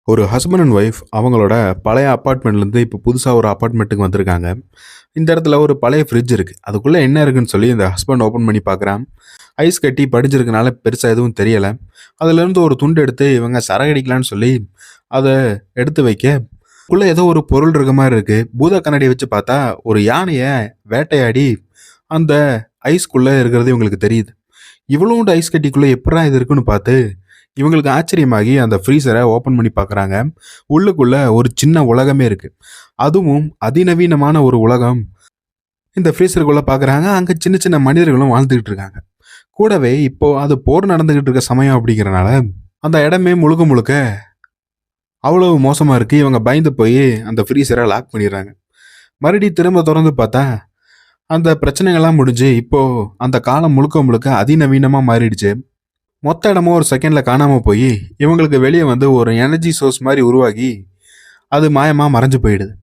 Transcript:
ஒரு husband and wife அவங்களோட பழைய அப்பார்ட்மெண்ட்லேருந்து இப்போ புதுசாக ஒரு அப்பார்ட்மெண்ட்டுக்கு வந்திருக்காங்க. இந்த இடத்துல ஒரு பழைய ஃப்ரிட்ஜ் இருக்கு. அதுக்குள்ள என்ன இருக்குன்னு சொல்லி இந்த ஹஸ்பண்ட் ஓப்பன் பண்ணி பார்க்குறான். ஐஸ் கட்டி படிஞ்சிருக்கனால பெருசா எதுவும் தெரியல. அதுலேருந்து ஒரு துண்டு எடுத்து இவங்க சரகடிக்கலான்னு சொல்லி அத எடுத்து வைக்க, உள்ள ஏதோ ஒரு பொருள் இருக்க மாரி இருக்கு. பூத கண்ணாடிய வச்சு பார்த்தா, ஒரு யானைய வேட்டையாடி அந்த ஐஸ்க்குள்ள இருக்கிறது இவங்களுக்கு தெரியுது. இவ்வளோண்டு ஐஸ் கட்டிக்குள்ள எப்புட்றா இது இருக்குன்னு பார்த்து, இவங்களுக்கு ஆச்சரியமாகி அந்த ஃப்ரீசர ஓப்பன் பண்ணி பார்க்குறாங்க. உள்ளுக்குள்ள ஒரு சின்ன உலகமே இருக்கு. அதுவும் அதிநவீனமான ஒரு உலகம். இந்த ஃப்ரீசருக்குள்ள பார்க்குறாங்க. அங்க சின்ன சின்ன மனிதர்களும் வாழ்ந்துகிட்டு இருக்காங்க. கூடவே இப்போ அது போர் நடந்துகிட்டு இருக்க சமயம் அப்படிங்கிறனால, அந்த இடமே முழுக்க முழுக்க அவ்வளவு மோசமா இருக்கு. இவங்க பயந்து போய் அந்த ஃப்ரீசர லாக் பண்ணிடுறாங்க. மறுபடியும் திரும்ப தொறந்து பார்த்தா, அந்த பிரச்சனைகள்லாம் முடிஞ்சு இப்போ அந்த காலம் முழுக்க முழுக்க அதிநவீனமா மாறிடுச்சு. மொத்த இடமும் ஒரு செகண்ட்ல காணாம போய், இவங்களுக்கு வெளிய வந்து ஒரு எனர்ஜி சோர்ஸ் மாரி உருவாகி, அது மாயமா மறைஞ்சு போயிடுது.